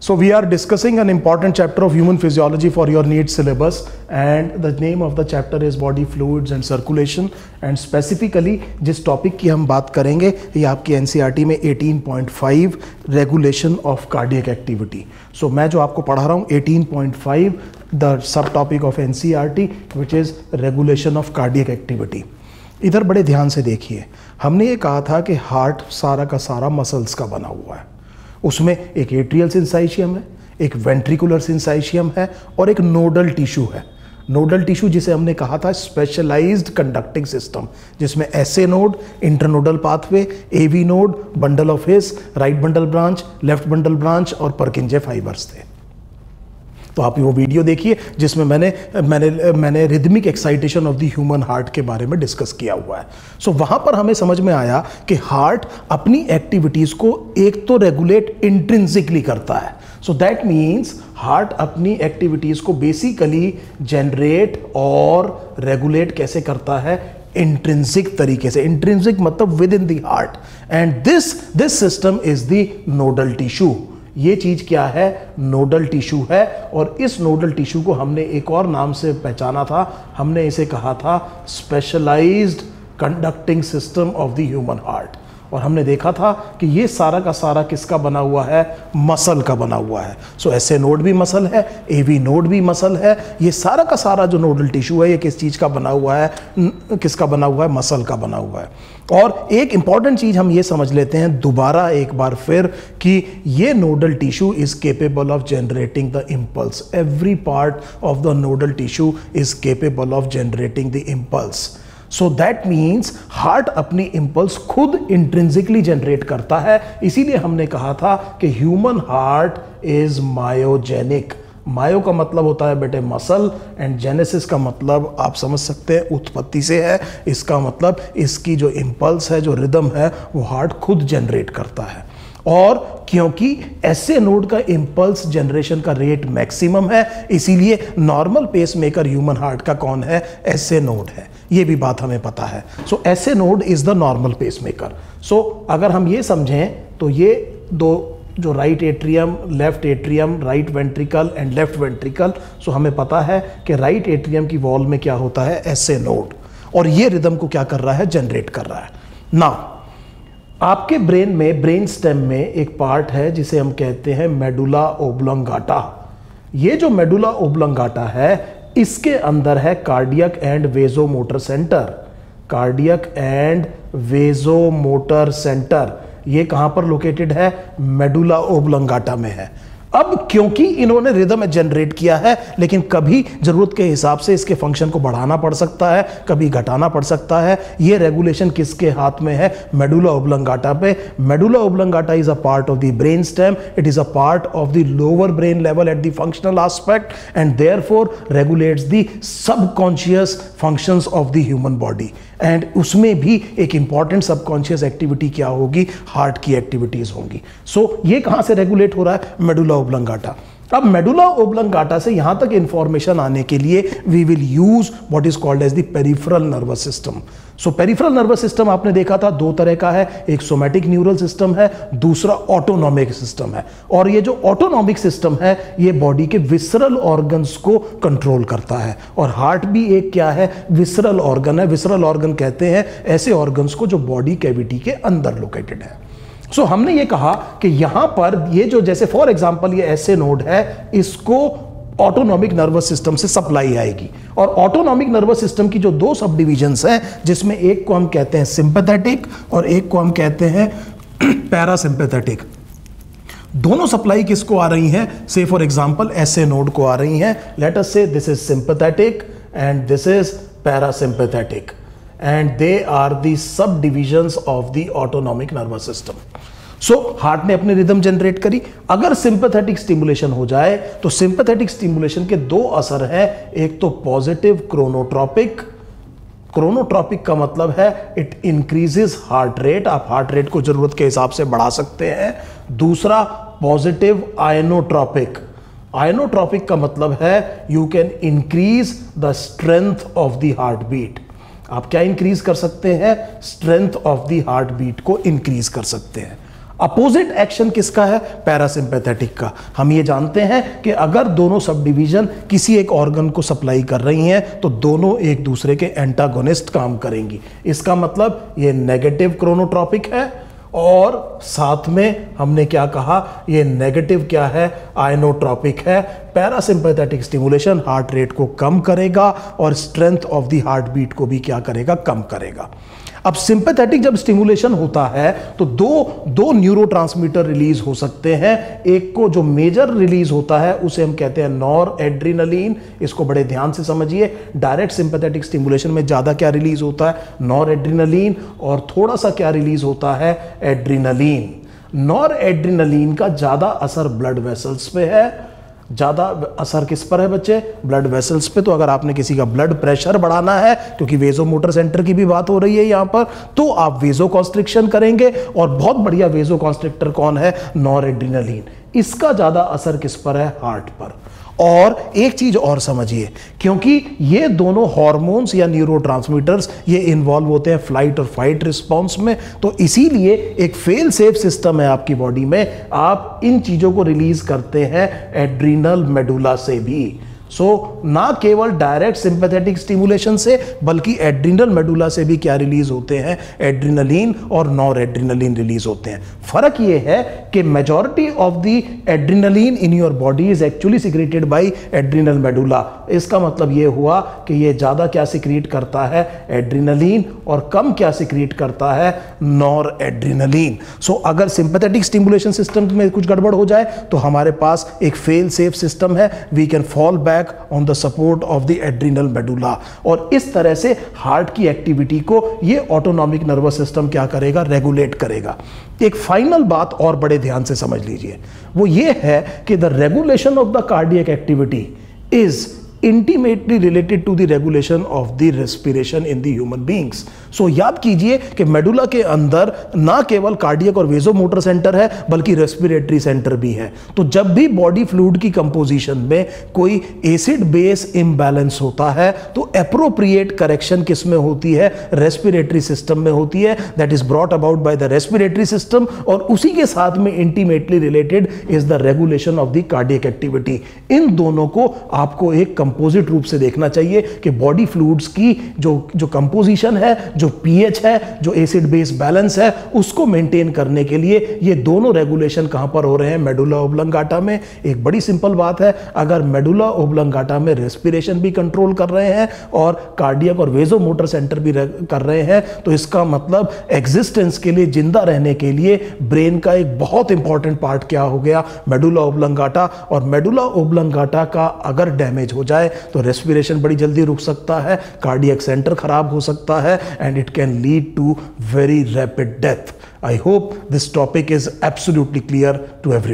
So we are discussing an important chapter of human physiology for your NEET syllabus, and the name of the chapter is body fluids and circulation. And specifically जिस topic की हम बात करेंगे ये आपकी NCERT में 18.5 regulation of cardiac activity. सो मैं जो आपको पढ़ा रहा हूँ 18.5 the sub topic of NCERT which is regulation of cardiac activity. इधर बड़े ध्यान से देखिए, हमने ये कहा था कि हार्ट सारा का सारा मसल्स का बना हुआ है. उसमें एक एट्रियल सिंसाइशियम है, एक वेंट्रिकुलर सिंसाइशियम है और एक नोडल टिश्यू है. नोडल टिश्यू जिसे हमने कहा था स्पेशलाइज्ड कंडक्टिंग सिस्टम, जिसमें SA node, internodal pathway, AV node, bundle of His, right bundle branch, left bundle branch और पर्किंजे फाइबर्स थे. तो आप वो वीडियो देखिए जिसमें मैंने rhythmic excitation of the human heart के बारे में डिस्कस किया हुआ है. सो वहाँ पर हमें समझ में आया कि हार्ट अपनी एक्टिविटीज़ को एक तो रेगुलेट इंट्रिंसिकली करता है. सो दैट मीन्स हार्ट अपनी एक्टिविटीज़ को बेसिकली जनरेट और रेगुलेट कैसे करता है, इंट्रिंसिक तरीके से. इंट्रिंसिक मतलब with in the heart, and this system is the nodal tissue. ये चीज क्या है, नोडल टिश्यू है. और इस नोडल टिश्यू को हमने एक और नाम से पहचाना था, हमने इसे कहा था specialised conducting system of the human heart. और हमने देखा था कि ये सारा का सारा किसका बना हुआ है, मसल का बना हुआ है. सो एसए नोड भी मसल है, एवी नोड भी मसल है. ये सारा का सारा जो नोडल टिश्यू है ये किस चीज़ का बना हुआ है, किसका बना हुआ है, मसल का बना हुआ है. और एक इंपॉर्टेंट चीज़ हम ये समझ लेते हैं दोबारा एक बार फिर कि ये nodal tissue is capable of generating the impulse. Every part of the nodal tissue is capable of generating the impulse. So that means heart अपनी इम्पल्स खुद इंट्रिंसिकली जनरेट करता है. इसीलिए हमने कहा था कि ह्यूमन हार्ट इज मायोजेनिक. मायो का मतलब होता है बेटे मसल, एंड जेनेसिस का मतलब आप समझ सकते हैं उत्पत्ति से है. इसका मतलब इसकी जो इम्पल्स है, जो रिदम है, वो हार्ट खुद जनरेट करता है. और क्योंकि एसए नोड का इम्पल्स जनरेशन का रेट मैक्सिमम है, इसीलिए normal pacemaker human heart का कौन है, एसए नोड है. ये भी बात हमें पता है. So SA node is the normal pacemaker. So अगर हम ये समझें तो ये दो जो right atrium, left atrium, right ventricle and left ventricle. So हमें पता है कि राइट एट्रियम की वॉल में क्या होता है, एसए नोड, और ये रिदम को क्या कर रहा है, जनरेट कर रहा है. नाउ आपके ब्रेन में, ब्रेन स्टेम में एक पार्ट है जिसे हम कहते हैं मेडुला ओब्लंगाटा. ये जो मेडुला ओब्लंगाटा है इसके अंदर है cardiac and vasomotor centre. Cardiac and vasomotor centre ये कहां पर लोकेटेड है, मेडुला ओब्लंगाटा में है. अब क्योंकि इन्होंने रिदम जनरेट किया है, लेकिन कभी जरूरत के हिसाब से इसके फंक्शन को बढ़ाना पड़ सकता है, कभी घटाना पड़ सकता है. ये रेगुलेशन किसके हाथ में है, मेडुला ओब्लंगाटा पे. Medulla oblongata is a part of the brain stem. It is a part of the lower brain level at the functional aspect, and therefore regulates the subconscious functions of the human body. And उसमें भी एक important subconscious activity क्या होगी, heart की activities होंगी. सो ये कहां से रेगुलेट हो रहा है, मेडुला ओब्लंगाटा. अब मेडुला ओब्लंगाटा से यहां तक इंफॉर्मेशन आने के लिए we will use what is called as the peripheral nervous system. So peripheral nervous system आपने देखा था दो तरह का है, एक सोमैटिक न्यूरल सिस्टम है, दूसरा ऑटोनॉमिक सिस्टम है. और ये जो ऑटोनॉमिक सिस्टम है ये बॉडी के विसरल ऑर्गन्स को कंट्रोल करता है. और हार्ट भी एक क्या है, विसरल ऑर्गन है. विसरल ऑर्गन कहते हैं ऐसे ऑर्गन्स को जो बॉडी कैविटी के अंदर लोकेटेड है. सो हमने ये कहा कि यहां पर ये जो, जैसे फॉर एग्जांपल ये एसए नोड है, इसको ऑटोनॉमिक नर्वस सिस्टम से सप्लाई आएगी. और ऑटोनॉमिक नर्वस सिस्टम की जो दो सब डिविजन्स हैं, जिसमें एक को हम कहते हैं सिंपैथेटिक और एक को हम कहते हैं पैरासिम्पैथेटिक. दोनों सप्लाई किसको आ रही हैं, से फॉर एग्जांपल एसए नोड को आ रही हैं. लेट अस से this is sympathetic and this is parasympathetic, and they are the subdivisions of the autonomic nervous system. So heart ने अपनी रिदम जनरेट करी. अगर सिंपैथेटिक स्टिमुलेशन हो जाए तो सिंपैथेटिक स्टिमुलेशन के दो असर हैं. एक तो पॉजिटिव क्रोनोट्रॉपिक. क्रोनोट्रॉपिक का मतलब है इट इंक्रीजेस हार्ट रेट, आप हार्ट रेट को जरूरत के हिसाब से बढ़ा सकते हैं. दूसरा पॉजिटिव आयनोट्रॉपिक. आयनोट्रॉपिक का मतलब है you can increase the strength of the heartbeat. आप क्या इंक्रीज कर सकते हैं, strength of the heartbeat को इंक्रीज कर सकते हैं. अपोजिट एक्शन किसका है? पैरासिम्पैथेटिक का। हम ये जानते हैं कि अगर दोनों सब डिवीजन किसी एक ऑर्गन को सप्लाई कर रही हैं तो दोनों एक दूसरे के एंटागोनिस्ट काम करेंगी। इसका मतलब ये नेगेटिव क्रोनोट्रॉपिक है और साथ में हमने क्या कहा, ये नेगेटिव क्या है? आयनोट्रॉपिक है। पैरासिम्पैथेटिक स्टिमुलेशन हार्ट रेट को कम करेगा और strength of the heartbeat को भी क्या करेगा? कम करेगा। अब सिंपैथेटिक जब स्टिमुलेशन होता है तो दो न्यूरोट्रांसमीटर रिलीज हो सकते हैं। एक को जो मेजर रिलीज होता है उसे हम कहते हैं नॉर एड्रीनलिन। इसको बड़े ध्यान से समझिए। डायरेक्ट सिंपैथेटिक स्टिमुलेशन में ज्यादा क्या रिलीज होता है? Nor adrenaline. और थोड़ा सा क्या रिलीज होता है? एड्रीनलिन। नॉर एड्रीनलिन का ज्यादा असर ब्लड वेसल्स पे है। ज्यादा असर किस पर है बच्चे? ब्लड वेसल्स पे। तो अगर आपने किसी का ब्लड प्रेशर बढ़ाना है, क्योंकि वेजो मोटर सेंटर की भी बात हो रही है यहां पर, तो आप वेजो कॉन्स्ट्रिक्शन करेंगे। और बहुत बढ़िया वेजो कॉन्स्ट्रिक्टर कौन है? Nor adrenaline. इसका ज्यादा असर किस पर है? हार्ट पर। और एक चीज और समझिए, क्योंकि ये दोनों हार्मोन्स या न्यूरोट्रांसमीटर्स ये इन्वॉल्व होते हैं फ्लाइट और फाइट रिस्पॉन्स में, तो इसीलिए एक फेल सेफ सिस्टम है आपकी बॉडी में। आप इन चीजों को रिलीज करते हैं एड्रीनल मेडुला से भी। ना केवल डायरेक्ट सिंपैथेटिक स्टिमुलेशन से, बल्कि एड्रीनल मेडुला से भी क्या रिलीज होते हैं? एड्रीनलिन और नॉर एड्रीनलिन रिलीज होते हैं। फर्क ये है कि majority of the adrenaline in your body is actually secreted by adrenal medulla. इसका मतलब ये हुआ कि ये ज्यादा क्या सिक्रीट करता है? एड्रीनलिन। और कम क्या सिक्रीट करता है? Noradrenaline. अगर सिंपैथेटिक स्टिमुलेशन सिस्टम में कुछ गड़बड़ हो जाए तो हमारे पास एक फेल सेफ सिस्टम है। We can fall back on the support of the adrenal medulla। और इस तरह से हार्ट की एक्टिविटी को ये ऑटोनॉमिक नर्वस सिस्टम क्या करेगा? रेगुलेट करेगा। एक फाइनल बात और बड़े ध्यान से समझ लीजिए, वो ये है कि the regulation of the cardiac activity is intimately related to the regulation of the respiration in the human beings. याद कीजिए कि मेडुला के अंदर ना केवल कार्डियक और वेजो मोटर सेंटर है, बल्कि रेस्पिरेटरी सेंटर भी है। तो जब भी बॉडी फ्लूइड की कंपोजिशन में कोई एसिड बेस इम्बैलेंस होता है तो एप्रोप्रिएट करेक्शन किस में होती है? रेस्पिरेटरी सिस्टम में होती है। That is brought about by the respiratory system. और उसी के साथ में intimately related is the regulation of the cardiac activity. इन दोनों को आपको एक कंपोजिट रूप से देखना चाहिए कि बॉडी फ्लूइड्स की जो कंपोजिशन है, जो पीएच है, जो एसिड बेस बैलेंस है, उसको मेंटेन करने के लिए ये दोनों रेगुलेशन कहां पर हो रहे हैं? मेडुला ओब्लंगाटा में। एक बड़ी सिंपल बात है, अगर मेडुला ओब्लंगाटा में रेस्पिरेशन भी कंट्रोल कर रहे हैं और कार्डियक और वेजो मोटर सेंटर भी कर रहे हैं, तो इसका मतलब एग्जिस्टेंस के लिए, जिंदा रहने के लिए ब्रेन का एक बहुत इंपॉर्टेंट पार्ट क्या हो गया? Medulla oblongata. और मेडुला ओब्लंगाटा का अगर डैमेज हो जाए तो रेस्पिरेशन बड़ी जल्दी रुक सकता है, कार्डियक सेंटर खराब हो सकता है, and it can lead to very rapid death. I hope this topic is absolutely clear to everyone.